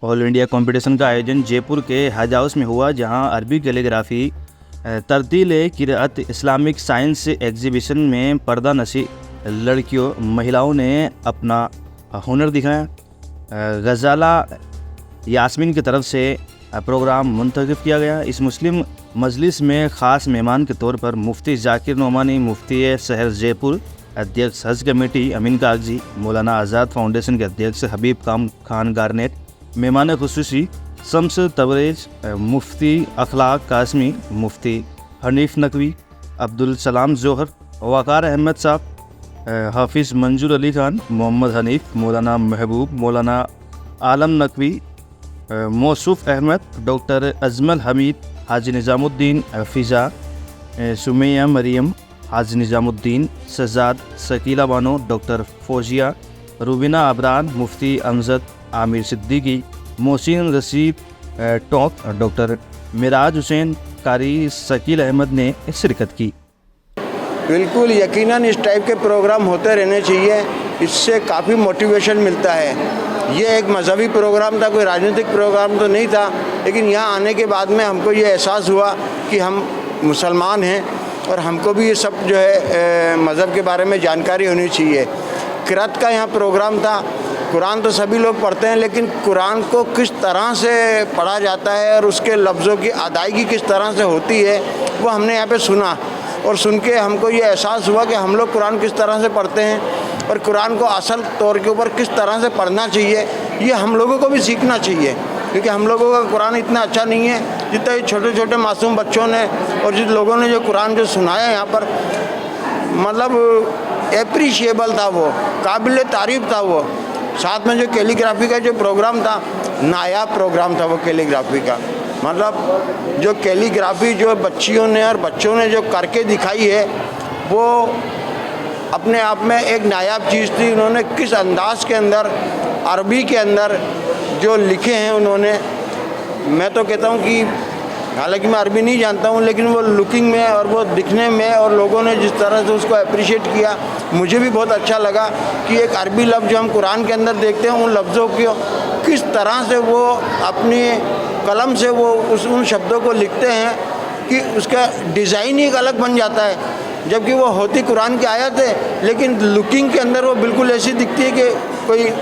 All India competition का आयोजन जयपुर के हज हाउस में हुआ, जहां अरबी calligraphy, तरतील Kirat, Islamic science exhibition में पर्दा नशी लड़कियों महिलाओं ने अपना हुनर दिखाया। गज़ाला यास्मीन की तरफ से प्रोग्राम मुंतखब किया गया। इस मुस्लिम मजलिस में ख़ास मेहमान के तौर पर मुफ्ती जाकिर नोमानी, मुफ्ती शहर जयपुर, अध्यक्ष हज कमेटी अमीन कागजी, मौलाना आज़ाद फाउंडेशन के अध्यक्ष हबीब खान गारनेट, मेहमान खुसूसी शम्स तबरेज, मुफ्ती अखलाक कासमी, मुफ्ती हनीफ नकवी, अब्दुल सलाम जोहर, वक़ार अहमद साहब, हाफिज़ मंजूर अली खान, मोहम्मद हनीफ, मौलाना महबूब, मौलाना आलम नकवी, मौसूफ अहमद, डॉक्टर अजमल हमीद, हाजी निज़ामुद्दीन फ़िज़ा, सुमैया मरियम, हाजी निज़ामुद्दीन, सजाद, शकीला बानो, डॉक्टर फौजिया, रूबीना अबरान, मुफ्ती अमजद आमिर सिद्दीकी, मोहसिन रशीद टोक, डॉक्टर मिराज हुसैन, कारी शकील अहमद ने शिरकत की। बिल्कुल यकीनन इस टाइप के प्रोग्राम होते रहने चाहिए, इससे काफ़ी मोटिवेशन मिलता है। ये एक मज़हबी प्रोग्राम था, कोई राजनीतिक प्रोग्राम तो नहीं था, लेकिन यहाँ आने के बाद में हमको ये एहसास हुआ कि हम मुसलमान हैं और हमको भी ये सब जो है मज़हब के बारे में जानकारी होनी चाहिए। क़िरात का यहाँ प्रोग्राम था। कुरान तो सभी लोग पढ़ते हैं, लेकिन कुरान को किस तरह से पढ़ा जाता है और उसके लफ्ज़ों की अदायगी किस तरह से होती है वो हमने यहाँ पे सुना, और सुन के हमको ये एहसास हुआ कि हम लोग कुरान किस तरह से पढ़ते हैं और कुरान को असल तौर के ऊपर किस तरह से पढ़ना चाहिए, ये हम लोगों को भी सीखना चाहिए। क्योंकि हम लोगों का कुरान इतना अच्छा नहीं है जितना ये छोटे छोटे मासूम बच्चों ने और जिन लोगों ने जो कुरान जो सुनाया यहाँ पर, मतलब एप्रिशिएबल था, वो काबिल तारीफ़ था। वो साथ में जो कैलीग्राफी का जो प्रोग्राम था, नायाब प्रोग्राम था वो कैलीग्राफी का। मतलब जो कैलीग्राफी जो बच्चियों ने और बच्चों ने जो करके दिखाई है वो अपने आप में एक नायाब चीज़ थी। उन्होंने किस अंदाज के अंदर अरबी के अंदर जो लिखे हैं उन्होंने, मैं तो कहता हूँ कि हालांकि मैं अरबी नहीं जानता हूँ, लेकिन वो लुकिंग में और वो दिखने में और लोगों ने जिस तरह से उसको अप्रिशिएट किया, मुझे भी बहुत अच्छा लगा कि एक अरबी लफ्ज़ जो हम कुरान के अंदर देखते हैं, उन लफ्ज़ों को किस तरह से वो अपनी कलम से वो उन शब्दों को लिखते हैं कि उसका डिज़ाइन ही एक अलग बन जाता है। जबकि वो होती कुरान की आयत है, लेकिन लुकिंग के अंदर वो बिल्कुल ऐसी दिखती है कि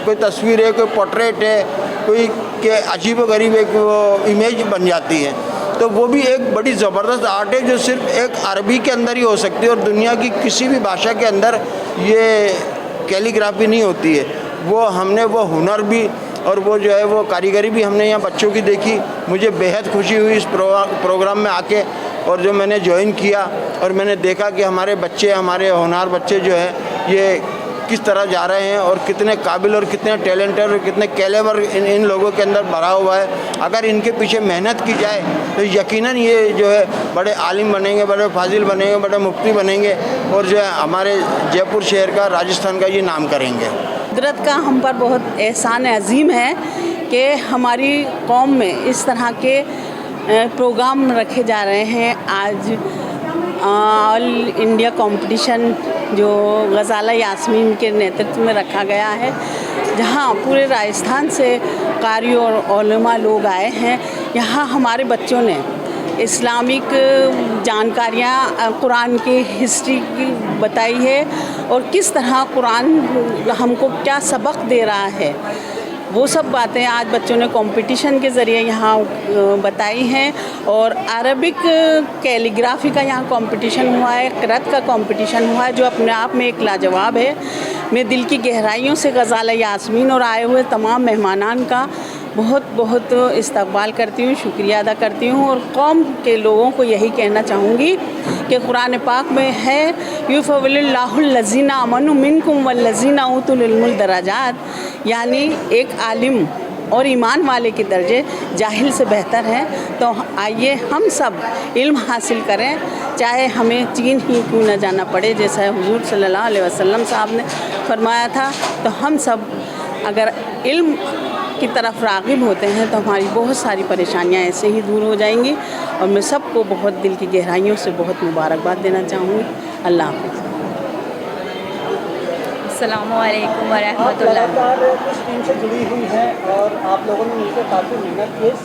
कोई तस्वीर है, कोई पोर्ट्रेट है, कोई के अजीब व गरीब एक वो इमेज बन जाती है। तो वो भी एक बड़ी ज़बरदस्त आर्ट है जो सिर्फ एक अरबी के अंदर ही हो सकती है और दुनिया की किसी भी भाषा के अंदर ये कैलीग्राफी नहीं होती है। वो हमने वो हुनर भी और वो जो है वो कारीगरी भी हमने यहाँ बच्चों की देखी। मुझे बेहद खुशी हुई इस प्रोग्राम में आके, और जो मैंने ज्वाइन किया और मैंने देखा कि हमारे बच्चे, हमारे होनहार बच्चे जो है ये किस तरह जा रहे हैं और कितने काबिल और कितने टैलेंटेड और कितने कैलेबर इन लोगों के अंदर भरा हुआ है। अगर इनके पीछे मेहनत की जाए तो यकीनन ये जो है बड़े आलिम बनेंगे, बड़े फाजिल बनेंगे, बड़े मुफ्ती बनेंगे और जो है हमारे जयपुर शहर का, राजस्थान का ये नाम करेंगे। कुदरत का हम पर बहुत एहसान अजीम है कि हमारी कौम में इस तरह के प्रोग्राम रखे जा रहे हैं। आज ऑल इंडिया कंपटीशन जो गज़ाला यास्मीन के नेतृत्व में रखा गया है, जहां पूरे राजस्थान से कारी और उलमा लोग आए हैं। यहाँ हमारे बच्चों ने इस्लामिक जानकारियाँ, कुरान की हिस्ट्री की बताई है और किस तरह कुरान हमको क्या सबक दे रहा है, वो सब बातें आज बच्चों ने कंपटीशन के ज़रिए यहाँ बताई हैं। और अरबिक कैलीग्राफी का यहाँ कंपटीशन हुआ है, क़िरात का कंपटीशन हुआ है, जो अपने आप में एक लाजवाब है। मैं दिल की गहराइयों से गज़ाला यास्मीन और आए हुए तमाम मेहमानान का बहुत बहुत इस्तकबाल करती हूँ, शुक्रिया अदा करती हूँ। और कौम के लोगों को यही कहना चाहूँगी कि कुरान पाक में है, युफ़व्विलुल्लाहुल लज़ीना आमनु मिनकुम वल्लज़ीना ऊतुल इल्मुल दराजात, यानी एक आलिम और ईमान वाले के दर्जे जाहिल से बेहतर हैं। तो आइए हम सब इल्म हासिल करें, चाहे हमें चीन ही क्यों न जाना पड़े, जैसा हुजूर सल्लल्लाहु अलैहि वसल्लम साहब ने फरमाया था। तो हम सब अगर इल्म की तरफ राग़िब होते हैं तो हमारी बहुत सारी परेशानियां ऐसे ही दूर हो जाएंगी। और मैं सबको बहुत दिल की गहराइयों से बहुत मुबारकबाद देना चाहूँगी। अल्लाह हाफ़िज़। अस्सलामुअलैकुम वरहमतुल्लाह। लगातार कुछ टीम से जुड़ी हुई हैं और आप लोगों ने मिलकर काफ़ी मेहनत की इस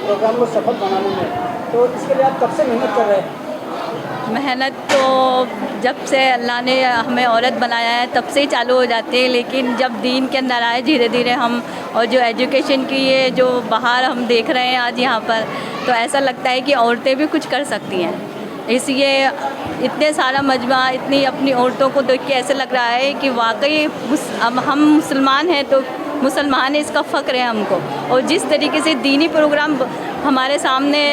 प्रोग्राम को सफल बनाने में, तो इसके लिए आप कब से मेहनत कर रहे हैं? मेहनत तो जब से अल्लाह ने हमें औरत बनाया है तब से ही चालू हो जाती है, लेकिन जब दीन के अंदर आए धीरे धीरे हम, और जो एजुकेशन की ये जो बहार हम देख रहे हैं आज यहाँ पर, तो ऐसा लगता है कि औरतें भी कुछ कर सकती हैं। इसलिए इतने सारा मजमा, इतनी अपनी औरतों को देख के ऐसे लग रहा है कि वाकई अब हम मुसलमान हैं तो मुसलमान है, इसका फ़ख्र है हमको। और जिस तरीके से दीनी प्रोग्राम हमारे सामने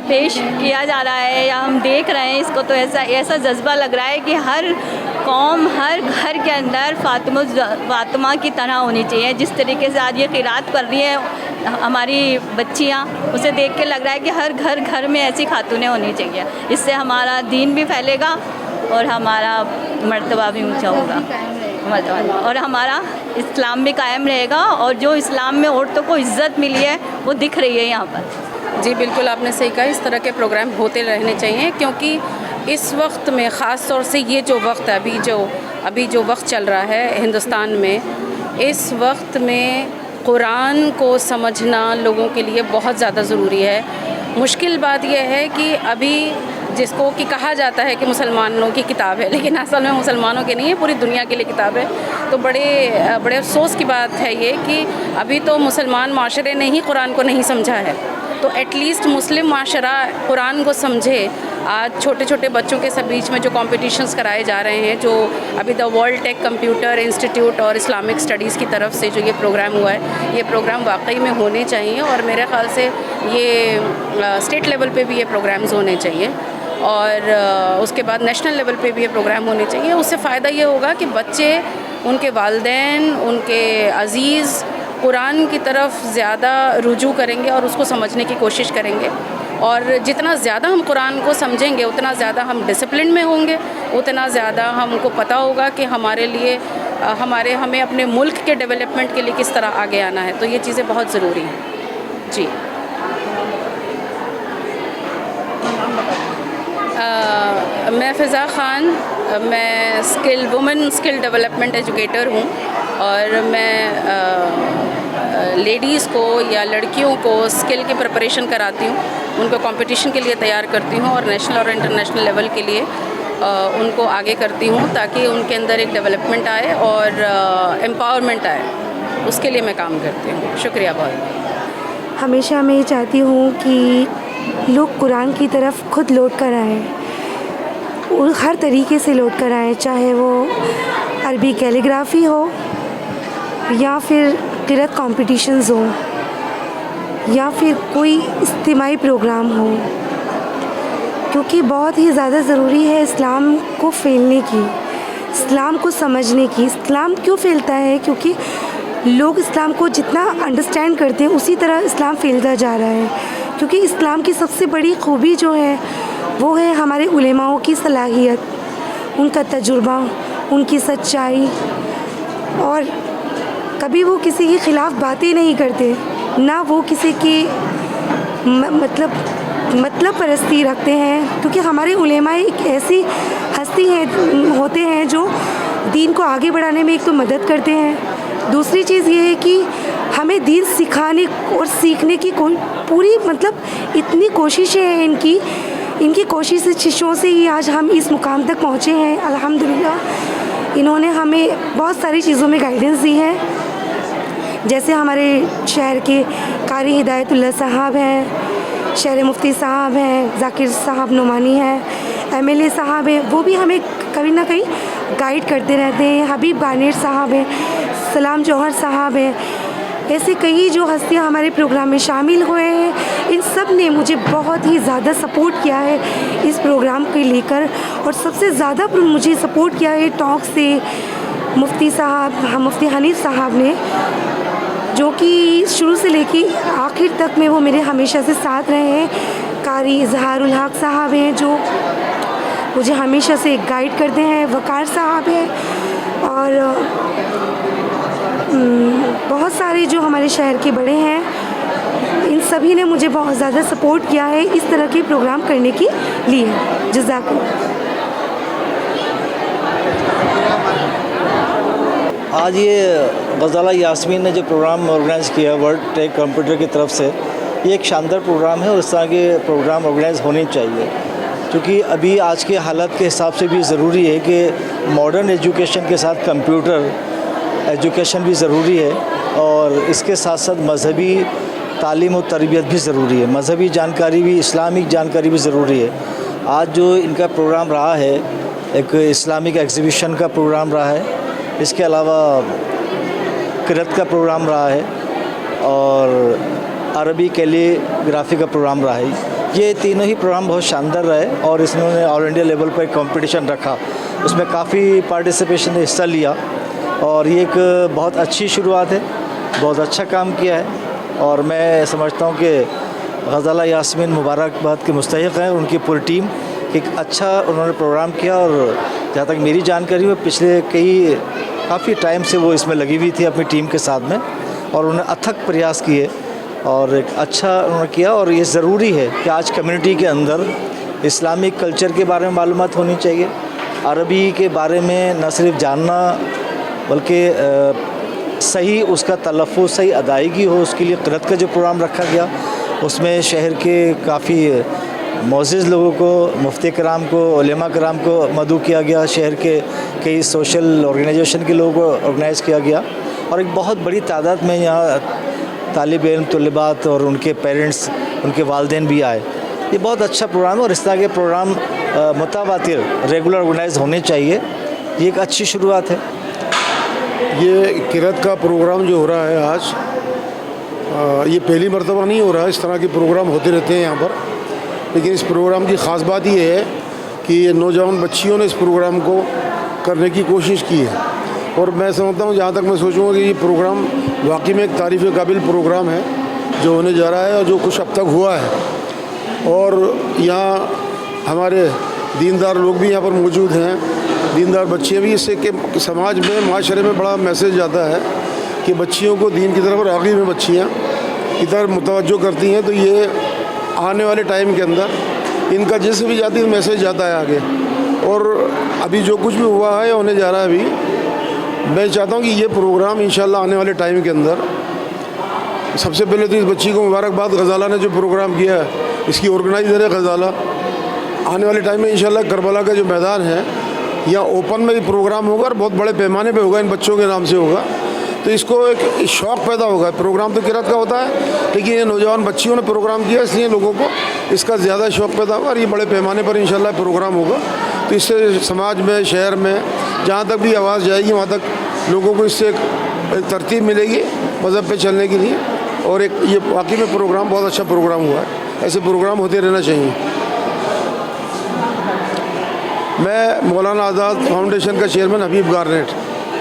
पेश किया जा रहा है या हम देख रहे हैं इसको, तो ऐसा जज्बा लग रहा है कि हर कौम, हर घर के अंदर फातिमा की तरह होनी चाहिए। जिस तरीके से आज ये क़िरात कर रही है हमारी बच्चियाँ, उसे देख के लग रहा है कि हर घर में ऐसी खातूनें होनी चाहिए। इससे हमारा दीन भी फैलेगा और हमारा मर्तबा भी ऊंचा होगा, और हमारा इस्लाम भी कायम रहेगा। और जो इस्लाम में औरतों को इज़्ज़त मिली है वो दिख रही है यहाँ पर। जी बिल्कुल, आपने सही कहा, इस तरह के प्रोग्राम होते रहने चाहिए, क्योंकि इस वक्त में ख़ास तौर से ये जो वक्त है, अभी जो वक्त चल रहा है हिंदुस्तान में, इस वक्त में कुरान को समझना लोगों के लिए बहुत ज़्यादा ज़रूरी है। मुश्किल बात यह है कि अभी जिसको कि कहा जाता है कि मुसलमानों की किताब है, लेकिन असल में मुसलमानों की नहीं है, पूरी दुनिया के लिए किताब है। तो बड़े अफसोस की बात है ये कि अभी तो मुसलमान माशरे ने ही कुरान को नहीं समझा है। तो एटलीस्ट मुस्लिम माशरा कुरान को समझे। आज छोटे छोटे बच्चों के सब बीच में जो कॉम्पिटिशन्स कराए जा रहे हैं, जो अभी the world tech computer institute और इस्लामिक स्टडीज़ की तरफ से जो ये प्रोग्राम हुआ है, ये प्रोग्राम वाकई में होने चाहिए। और मेरे ख़्याल से ये स्टेट लेवल पे भी ये प्रोग्राम्स होने चाहिए, और उसके बाद नेशनल लेवल पे भी ये प्रोग्राम होने चाहिए। उससे फ़ायदा ये होगा कि बच्चे, उनके वालिदैन, उनके अज़ीज़ कुरान की तरफ ज़्यादा रुजू करेंगे और उसको समझने की कोशिश करेंगे। और जितना ज़्यादा हम कुरान को समझेंगे, उतना ज़्यादा हम डिसिप्लिन में होंगे, उतना ज़्यादा हमको पता होगा कि हमारे लिए हमें अपने मुल्क के डेवलपमेंट के लिए किस तरह आगे आना है। तो ये चीज़ें बहुत ज़रूरी हैं। जी, मैं फ़िज़ा ख़ान, मैं वुमेन स्किल डेवलपमेंट एजुकेटर हूँ, और मैं लेडीज़ को या लड़कियों को स्किल की प्रिपरेशन कराती हूँ, उनको कंपटीशन के लिए तैयार करती हूँ, और नेशनल और इंटरनेशनल लेवल के लिए उनको आगे करती हूँ, ताकि उनके अंदर एक डेवलपमेंट आए और एम्पावरमेंट आए। उसके लिए मैं काम करती हूँ। शुक्रिया बहुत। हमेशा मैं ये चाहती हूँ कि लोग कुरान की तरफ खुद लौट कर आएँ, और हर तरीके से लौट कर आएँ, चाहे वो अरबी कैलीग्राफी हो, या फिर क़िरात कॉम्पिटिशन्स हो, या फिर कोई इज्तिमाई प्रोग्राम हो, क्योंकि बहुत ही ज़्यादा ज़रूरी है इस्लाम को फैलने की, इस्लाम को समझने की। इस्लाम क्यों फैलता है? क्योंकि लोग इस्लाम को जितना अंडरस्टैंड करते हैं उसी तरह इस्लाम फैलता जा रहा है। क्योंकि इस्लाम की सबसे बड़ी खूबी जो है वो है हमारे उलेमाओं की सलाहियत, उनका तजुर्बा, उनकी सच्चाई, और कभी वो किसी के ख़िलाफ़ बातें नहीं करते, ना वो किसी की मतलब परस्ती रखते हैं। क्योंकि हमारे उलेमा एक ऐसी हस्ती होते हैं जो दीन को आगे बढ़ाने में एक तो मदद करते हैं, दूसरी चीज़ ये है कि हमें दीन सिखाने और सीखने की पूरी इतनी कोशिशें हैं इनकी कोशिशों से ही आज हम इस मुकाम तक पहुँचे हैं। अल्हम्दुलिल्लाह इन्होंने हमें बहुत सारी चीज़ों में गाइडेंस दी है। जैसे हमारे शहर के कारी हिदायतुल्लाह साहब हैं, शहर मुफ्ती साहब हैं, ज़ाकिर साहब नुमानी हैं, MLA साहब हैं, वो भी हमें कहीं ना कहीं गाइड करते रहते हैं। हबीब गानेर साहब हैं, सलाम जौहर साहब हैं, ऐसे कई जो हस्तियाँ हमारे प्रोग्राम में शामिल हुए हैं। इन सब ने मुझे बहुत ही ज़्यादा सपोर्ट किया है इस प्रोग्राम को लेकर, और सबसे ज़्यादा मुझे सपोर्ट किया है टॉक से मुफ्ती साहब, मुफ्ती हनीफ साहब ने, जो कि शुरू से लेके आखिर तक में वो मेरे हमेशा से साथ रहे हैं। कारी इजहारुल हक साहब हैं जो मुझे हमेशा से गाइड करते हैं, वकार साहब हैं, और बहुत सारे जो हमारे शहर के बड़े हैं, इन सभी ने मुझे बहुत ज़्यादा सपोर्ट किया है इस तरह के प्रोग्राम करने के लिए। जज़ाकल्लाह। आज ये गज़ाला यास्मीन ने जो प्रोग्राम ऑर्गेनाइज़ किया वर्ल्ड टेक कंप्यूटर की तरफ से, ये एक शानदार प्रोग्राम है और इस तरह के प्रोग्राम ऑर्गेनाइज़ होने चाहिए, क्योंकि अभी आज के हालात के हिसाब से भी ज़रूरी है कि मॉडर्न एजुकेशन के साथ कंप्यूटर एजुकेशन भी ज़रूरी है और इसके साथ साथ मजहबी तालीम और तरबियत भी ज़रूरी है, मजहबी जानकारी भी, इस्लामिक जानकारी भी ज़रूरी है। आज जो इनका प्रोग्राम रहा है, एक इस्लामिक एग्ज़िबिशन का प्रोग्राम रहा है, इसके अलावा क़िरात का प्रोग्राम रहा है और अरबी कैलीग्राफी का प्रोग्राम रहा है। ये तीनों ही प्रोग्राम बहुत शानदार रहे और इसने ऑल इंडिया लेवल पर एक कंपटीशन रखा, उसमें काफ़ी पार्टिसिपेशन ने हिस्सा लिया और ये एक बहुत अच्छी शुरुआत है, बहुत अच्छा काम किया है और मैं समझता हूँ कि गज़ाला यास्मीन मुबारकबाद के मुस्तहिक़ हैं। उनकी पूरी टीम एक अच्छा उन्होंने प्रोग्राम किया और जहाँ तक मेरी जानकारी है पिछले काफ़ी टाइम से वो इसमें लगी हुई थी अपनी टीम के साथ में और उन्होंने अथक प्रयास किए और एक अच्छा उन्होंने किया। और ये ज़रूरी है कि आज कम्युनिटी के अंदर इस्लामिक कल्चर के बारे में मालूमात होनी चाहिए, अरबी के बारे में न सिर्फ जानना बल्कि सही उसका तलफ़्फ़ुज़, सही अदायगी हो, उसके लिए क़िरात का जो प्रोग्राम रखा गया उसमें शहर के काफ़ी मोअज़्ज़िज़ लोगों को, मुफ्ती कराम को, उलेमा कराम को मदऊ किया गया, शहर के कई सोशल ऑर्गेनाइजेशन के लोगों को ऑर्गेनाइज़ किया गया और एक बहुत बड़ी तादाद में यहाँ तालिब इल्म, तलबात और उनके पेरेंट्स, उनके वालिदैन भी आए। ये बहुत अच्छा प्रोग्राम है और इस तरह के प्रोग्राम मुतवातिर रेगुलर ऑर्गेनाइज़ होने चाहिए, ये एक अच्छी शुरुआत है। ये क़िरात का प्रोग्राम जो हो रहा है आज, ये पहली मरतबा नहीं हो रहा है, इस तरह के प्रोग्राम होते रहते हैं यहाँ पर, लेकिन इस प्रोग्राम की ख़ास बात ये है कि ये नौजवान बच्चियों ने इस प्रोग्राम को करने की कोशिश की है और मैं समझता हूँ, जहाँ तक मैं सोचूँगा कि ये प्रोग्राम वाकई में एक तारीफ़ काबिल प्रोग्राम है जो होने जा रहा है और जो कुछ अब तक हुआ है। और यहाँ हमारे दीनदार लोग भी यहाँ पर मौजूद हैं, दीनदार बच्चियाँ भी, इससे कि समाज में, माशरे में बड़ा मैसेज जाता है कि बच्चियों को दीन की तरफ, राग़िब में बच्चियाँ की तरफ मुतवज्जो करती हैं, तो ये आने वाले टाइम के अंदर इनका जिससे भी जाती है मैसेज जाता है आगे। और अभी जो कुछ भी हुआ है, होने जा रहा है, अभी मैं चाहता हूँ कि ये प्रोग्राम इंशाल्लाह आने वाले टाइम के अंदर, सबसे पहले तो इस बच्ची को मुबारकबाद, गज़ाला ने जो प्रोग्राम किया है, इसकी ऑर्गेनाइज़र है गज़ाला। आने वाले टाइम में इंशाल्लाह करबला का जो मैदान है, यहाँ ओपन में भी प्रोग्राम होगा और बहुत बड़े पैमाने पे होगा, इन बच्चों के नाम से होगा, तो इसको एक शौक़ पैदा होगा। प्रोग्राम तो क़िरात का होता है, लेकिन ये नौजवान बच्चियों ने प्रोग्राम किया, इसलिए लोगों को इसका ज़्यादा शौक़ पैदा होगा और ये बड़े पैमाने पर इंशाल्लाह प्रोग्राम होगा। तो इससे समाज में, शहर में जहाँ तक भी आवाज़ जाएगी, वहाँ तक लोगों को इससे एक तरतीब मिलेगी मज़हब पे चलने के लिए। और एक ये वाकई में प्रोग्राम बहुत अच्छा प्रोग्राम हुआ है, ऐसे प्रोग्राम होते रहना चाहिए। मैं मौलाना आज़ाद फाउंडेशन का चेयरमैन हबीब गारनेट।